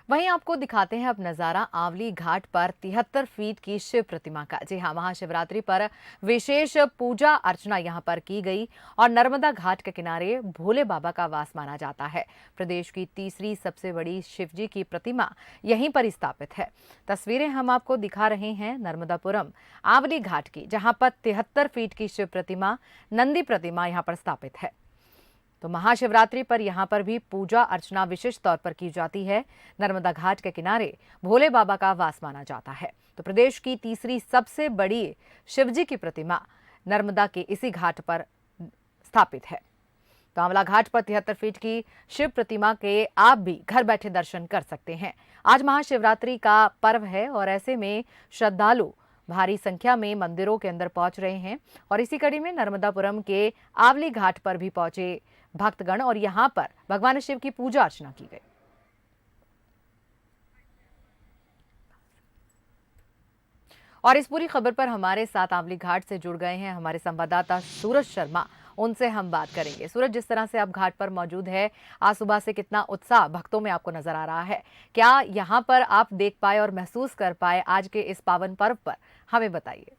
वहीं आपको दिखाते हैं अब नजारा आंवली घाट पर 73 फीट की शिव प्रतिमा का। जी हां, महाशिवरात्रि पर विशेष पूजा अर्चना यहां पर की गई और नर्मदा घाट के किनारे भोले बाबा का वास माना जाता है। प्रदेश की तीसरी सबसे बड़ी शिवजी की प्रतिमा यहीं पर स्थापित है। तस्वीरें हम आपको दिखा रहे हैं नर्मदापुरम आंवली घाट की, जहां पर 73 फीट की शिव प्रतिमा नंदी प्रतिमा यहां पर स्थापित है। तो महाशिवरात्रि पर यहां पर भी पूजा अर्चना विशेष तौर पर की जाती है। नर्मदा घाट के किनारे भोले बाबा का वास माना जाता है। तो प्रदेश की तीसरी सबसे बड़ी शिवजी की प्रतिमा नर्मदा के इसी घाट पर स्थापित है। तो आंवला घाट पर 73 फीट की शिव प्रतिमा के आप भी घर बैठे दर्शन कर सकते हैं। आज महाशिवरात्रि का पर्व है और ऐसे में श्रद्धालु भारी संख्या में मंदिरों के अंदर पहुंच रहे हैं और इसी कड़ी में नर्मदापुरम के आंवली घाट पर भी पहुंचे भक्तगण और यहां पर भगवान शिव की पूजा अर्चना की गई। और इस पूरी खबर पर हमारे साथ आंवली घाट से जुड़ गए हैं हमारे संवाददाता सूरज शर्मा। उनसे हम बात करेंगे। सूरज, जिस तरह से आप घाट पर मौजूद है, आज सुबह से कितना उत्साह भक्तों में आपको नजर आ रहा है? क्या यहां पर आप देख पाए और महसूस कर पाए आज के इस पावन पर्व पर? हमें बताइए।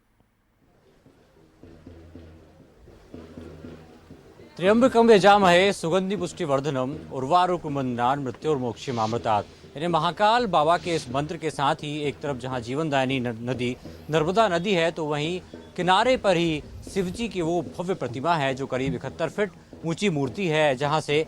त्र्यंबकम यजामहे सुगंधि पुष्टिवर्धनम उर्वारुकमंदान मृत्युर्मोक्षमामृतात्। यानी महाकाल बाबा के इस मंत्र के साथ ही एक तरफ जहां जीवनदायिनी नदी नर्मदा नदी है, तो वहीं किनारे पर ही शिवजी की वो भव्य प्रतिमा है जो करीब 71 फीट ऊंची मूर्ति है, जहां से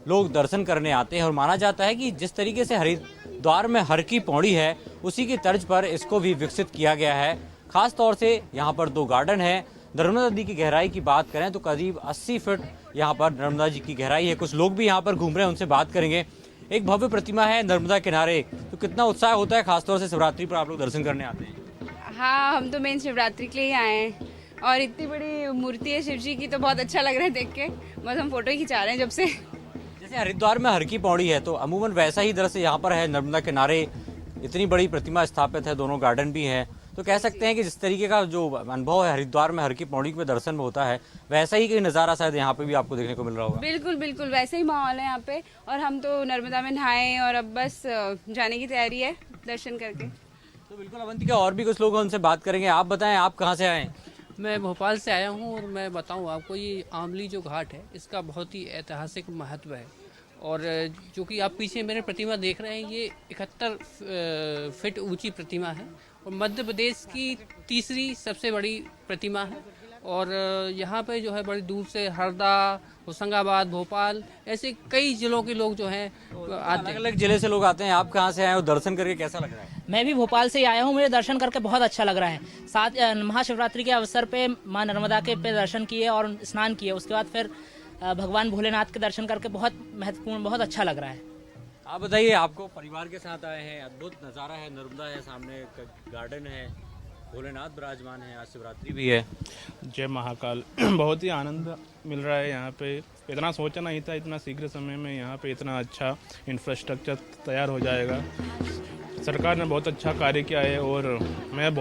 लोग दर्शन करने आते हैं। और माना जाता है कि जिस तरीके से हरिद्वार में हर की पौड़ी है, उसी की तर्ज पर इसको भी विकसित किया गया है। खास तौर से यहाँ पर 2 गार्डन है। नर्मदा नदी की गहराई की बात करें तो करीब 80 फीट यहाँ पर नर्मदा जी की गहराई है। कुछ लोग भी यहाँ पर घूम रहे हैं, उनसे बात करेंगे। एक भव्य प्रतिमा है नर्मदा किनारे, तो कितना उत्साह होता है खासतौर से शिवरात्रि पर आप लोग दर्शन करने आते हैं? हाँ, हम तो मेन शिवरात्रि के लिए ही आए हैं और इतनी बड़ी मूर्ति है शिव जी की, तो बहुत अच्छा लग रहा है देख के। बस हम फोटो ही खिंचा रहे हैं जब से। जैसे हरिद्वार में हर की पौड़ी है, तो अमूमन वैसा ही दृश्य यहाँ पर है। नर्मदा किनारे इतनी बड़ी प्रतिमा स्थापित है, दोनों गार्डन भी हैं, तो कह सकते हैं कि जिस तरीके का जो अनुभव है हरिद्वार में हर की पौड़ी में दर्शन में होता है, वैसा ही कोई नज़ारा शायद यहाँ पे भी आपको देखने को मिल रहा होगा। बिल्कुल बिल्कुल वैसे ही माहौल है यहाँ पे। और हम तो नर्मदा में नहाए और अब बस जाने की तैयारी है दर्शन करके। तो बिल्कुल अवंतिका, और भी कुछ लोग हैं, उनसे बात करेंगे। आप बताएं, आप कहाँ से आए? मैं भोपाल से आया हूँ और मैं बताऊँ आपको, ये आंवली जो घाट है इसका बहुत ही ऐतिहासिक महत्व है। और जो कि आप पीछे मेरे प्रतिमा देख रहे हैं, ये 71 फीट ऊंची प्रतिमा है और मध्य प्रदेश की तीसरी सबसे बड़ी प्रतिमा है। और यहाँ पे जो है बड़ी दूर से हरदा, होशंगाबाद, भोपाल, ऐसे कई जिलों के लोग जो हैं आते हैं। अलग-अलग जिले से लोग आते हैं। आप कहाँ से आए हो? दर्शन करके कैसा लग रहा है? मैं भी भोपाल से ही आया हूँ। मुझे दर्शन करके बहुत अच्छा लग रहा है। साथ महाशिवरात्रि के अवसर पे मां नर्मदा के पे दर्शन किए और स्नान किए, उसके बाद फिर भगवान भोलेनाथ के दर्शन करके बहुत महत्वपूर्ण, बहुत अच्छा लग रहा है। आप बताइए, आपको परिवार के साथ आए हैं, अद्भुत नज़ारा है, नर्मदा है सामने, गार्डन है, भोलेनाथ विराजमान है, आज शिवरात्रि भी है। जय महाकाल। बहुत ही आनंद मिल रहा है यहाँ पे। इतना सोचा नहीं था इतना शीघ्र समय में यहाँ पे इतना अच्छा इंफ्रास्ट्रक्चर तैयार हो जाएगा। सरकार ने बहुत अच्छा कार्य किया है। और मैं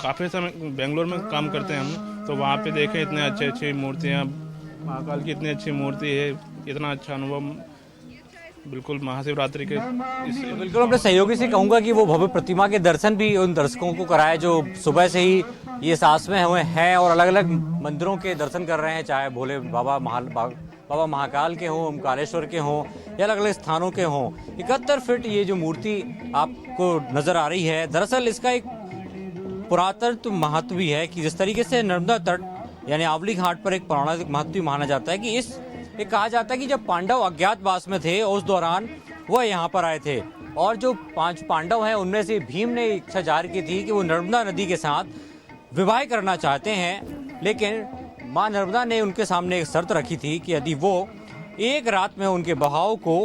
काफ़ी समय बेंगलोर में काम करते हैं हम, तो वहाँ पे देखे इतने अच्छी मूर्तियाँ, महाकाल की इतनी अच्छी मूर्ति है, इतना अच्छा अनुभव बिल्कुल महाशिवरात्रि के। बिल्कुल अपने सहयोगी से कहूँगा कि वो भव्य प्रतिमा के दर्शन भी उन दर्शकों को कराए जो सुबह से ही ये सास में हुए हैं और अलग अलग मंदिरों के दर्शन कर रहे हैं, चाहे भोले बाबा बाबा महाकाल के हों, ओमकारेश्वर के हों या अलग अलग स्थानों के हों। 71 फीट ये जो मूर्ति आपको नजर आ रही है, दरअसल इसका एक पुरातत्व महत्व भी है कि जिस तरीके से नर्मदा तट यानी आंवली घाट पर एक पौराणिक महत्व माना जाता है कि ये कहा जाता है कि जब पांडव अज्ञातवास में थे उस दौरान वह यहाँ पर आए थे और जो 5 पांडव हैं उनमें से भीम ने इच्छा जाहिर की थी कि वो नर्मदा नदी के साथ विवाह करना चाहते हैं, लेकिन मां नर्मदा ने उनके सामने एक शर्त रखी थी कि यदि वो एक रात में उनके बहाव को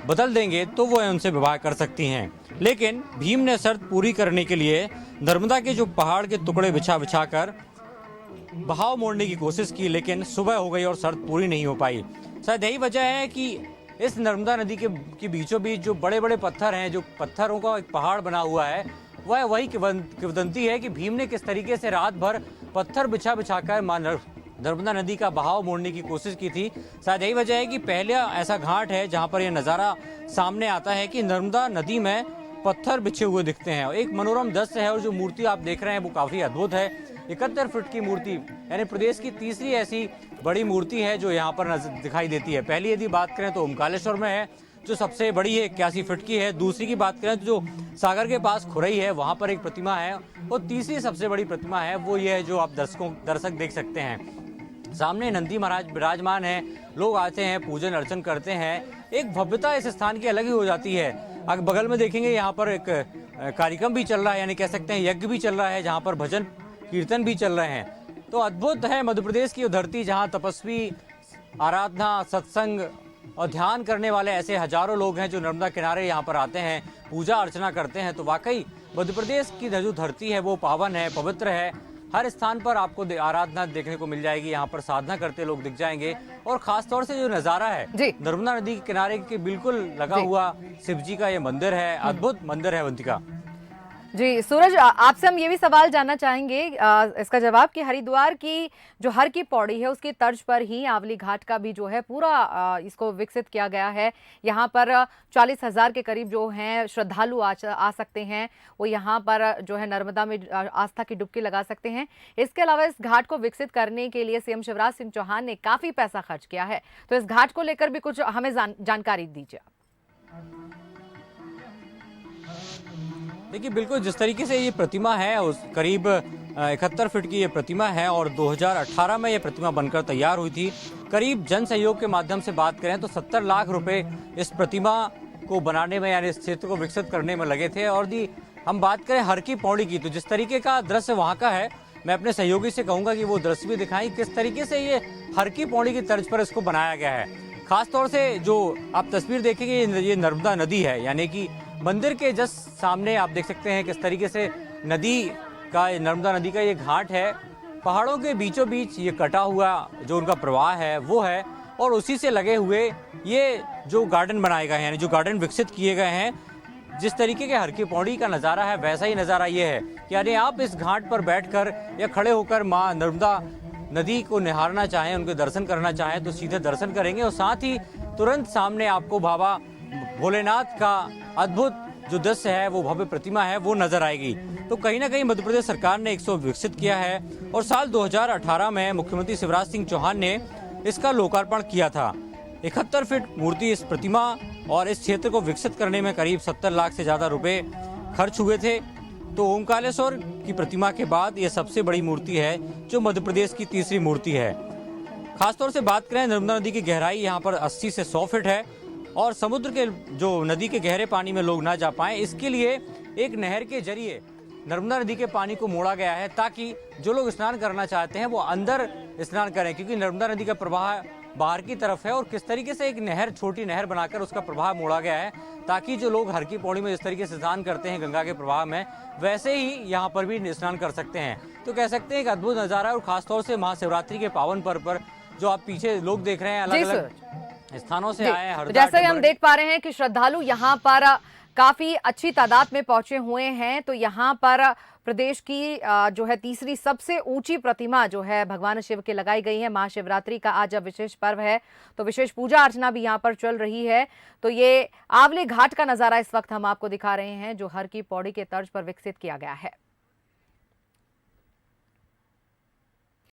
बदल देंगे तो वो उनसे विवाह कर सकती हैं। लेकिन भीम ने शर्त पूरी करने के लिए नर्मदा के जो पहाड़ के टुकड़े बिछा कर बहाव मोड़ने की कोशिश की, लेकिन सुबह हो गई और शर्त पूरी नहीं हो पाई। शायद यही वजह है कि इस नर्मदा नदी के बीचों बीच जो बड़े बड़े पत्थर हैं, जो पत्थरों का एक पहाड़ बना हुआ है, वह वही किंवदंती है कि भीम ने किस तरीके से रात भर पत्थर बिछा कर मां नर्मदा नदी का बहाव मोड़ने की कोशिश की थी। शायद यही वजह है कि पहला ऐसा घाट है जहां पर यह नज़ारा सामने आता है कि नर्मदा नदी में पत्थर बिछे हुए दिखते हैं। एक मनोरम दृश्य है और जो मूर्ति आप देख रहे हैं वो काफ़ी अद्भुत है। 71 फीट की मूर्ति, यानी प्रदेश की तीसरी ऐसी बड़ी मूर्ति है जो यहाँ पर दिखाई देती है। पहली यदि बात करें तो ओमकालेश्वर में है जो सबसे बड़ी है, 81 फीट की है। दूसरी की बात करें तो जो सागर के पास खुरई है वहाँ पर एक प्रतिमा है, और तीसरी सबसे बड़ी प्रतिमा है वो ये है जो आप दर्शक देख सकते हैं। सामने नंदी महाराज विराजमान है, लोग आते हैं, पूजन अर्चन करते हैं। एक भव्यता इस स्थान की अलग ही हो जाती है। अगर बगल में देखेंगे यहाँ पर एक कार्यक्रम भी चल रहा है, यानी कह सकते हैं यज्ञ भी चल रहा है, जहाँ पर भजन कीर्तन भी चल रहे हैं। तो अद्भुत है मध्य प्रदेश की वो धरती जहाँ तपस्वी, आराधना, सत्संग और ध्यान करने वाले ऐसे हजारों लोग हैं जो नर्मदा किनारे यहाँ पर आते हैं, पूजा अर्चना करते हैं। तो वाकई मध्य प्रदेश की जो धरती है वो पावन है, पवित्र है। हर स्थान पर आपको आराधना देखने को मिल जाएगी, यहाँ पर साधना करते लोग दिख जाएंगे। और खास तौर से जो नज़ारा है नर्मदा नदी के किनारे के बिल्कुल लगा हुआ शिव जी का ये मंदिर है, अद्भुत मंदिर है अवंतिका। जी सूरज, आपसे हम ये भी सवाल जानना चाहेंगे इसका जवाब कि हरिद्वार की जो हर की पौड़ी है उसकी तर्ज पर ही आंवली घाट का भी जो है पूरा इसको विकसित किया गया है। यहाँ पर 40,000 के करीब जो हैं श्रद्धालु आ सकते हैं, वो यहाँ पर जो है नर्मदा में आस्था की डुबकी लगा सकते हैं। इसके अलावा इस घाट को विकसित करने के लिए सीएम शिवराज सिंह चौहान ने काफी पैसा खर्च किया है, तो इस घाट को लेकर भी कुछ हमें जानकारी दीजिए। देखिए बिल्कुल जिस तरीके से ये प्रतिमा है उस करीब 71 फीट की ये प्रतिमा है, और 2018 में ये प्रतिमा बनकर तैयार हुई थी। करीब जन सहयोग के माध्यम से बात करें तो 70 लाख रुपए इस प्रतिमा को बनाने में, यानी इस क्षेत्र को विकसित करने में लगे थे। और हम बात करें हर की पौड़ी की, तो जिस तरीके का दृश्य वहाँ का है, मैं अपने सहयोगी से कहूँगा कि वो दृश्य भी दिखाएं किस तरीके से ये हर की पौड़ी की तर्ज पर इसको बनाया गया है। खास तौर से जो आप तस्वीर देखेंगे ये नर्मदा नदी है, यानी कि मंदिर के जस्ट सामने आप देख सकते हैं किस तरीके से नर्मदा नदी का ये घाट है। पहाड़ों के बीचों बीच ये कटा हुआ जो उनका प्रवाह है वो है, और उसी से लगे हुए ये जो गार्डन बनाए गए हैं, यानी जो गार्डन विकसित किए गए हैं। जिस तरीके के हर की पौड़ी का नज़ारा है वैसा ही नज़ारा ये है, यानी आप इस घाट पर बैठकर या खड़े होकर माँ नर्मदा नदी को निहारना चाहें, उनके दर्शन करना चाहें तो सीधे दर्शन करेंगे, और साथ ही तुरंत सामने आपको बाबा भोलेनाथ का अद्भुत जो दृश्य है, वो भव्य प्रतिमा है, वो नजर आएगी। तो कहीं ना कहीं मध्य प्रदेश सरकार ने इसको विकसित किया है, और साल 2018 में मुख्यमंत्री शिवराज सिंह चौहान ने इसका लोकार्पण किया था। 71 फीट मूर्ति इस प्रतिमा और इस क्षेत्र को विकसित करने में करीब 70 लाख से ज्यादा रुपए खर्च हुए थे। तो ओमकालेश्वर की प्रतिमा के बाद ये सबसे बड़ी मूर्ति है जो मध्य प्रदेश की तीसरी मूर्ति है। खासतौर से बात करें नर्मदा नदी की गहराई यहाँ पर 80 से 100 फीट है, और समुद्र के जो नदी के गहरे पानी में लोग ना जा पाएं, इसके लिए एक नहर के जरिए नर्मदा नदी के पानी को मोड़ा गया है, ताकि जो लोग स्नान करना चाहते हैं वो अंदर स्नान करें, क्योंकि नर्मदा नदी का प्रवाह बाहर की तरफ है। और किस तरीके से एक नहर, छोटी नहर बनाकर उसका प्रवाह मोड़ा गया है, ताकि जो लोग हर की पौड़ी में जिस तरीके से स्नान करते हैं गंगा के प्रवाह में, वैसे ही यहाँ पर भी स्नान कर सकते हैं। तो कह सकते हैं एक अद्भुत नज़ारा है। और खासतौर से महाशिवरात्रि के पावन पर्व पर जो आप पीछे लोग देख रहे हैं अलग अलग स्थानों से आए हैं। जैसे हम देख पा रहे हैं कि श्रद्धालु यहाँ पर काफी अच्छी तादाद में पहुंचे हुए हैं। तो यहाँ पर प्रदेश की जो है तीसरी सबसे ऊंची प्रतिमा जो है भगवान शिव के लगाई गई है। महाशिवरात्रि का आज अब विशेष पर्व है, तो विशेष पूजा अर्चना भी यहाँ पर चल रही है। तो ये आंवली घाट का नजारा इस वक्त हम आपको दिखा रहे हैं जो हर की पौड़ी के तर्ज पर विकसित किया गया है।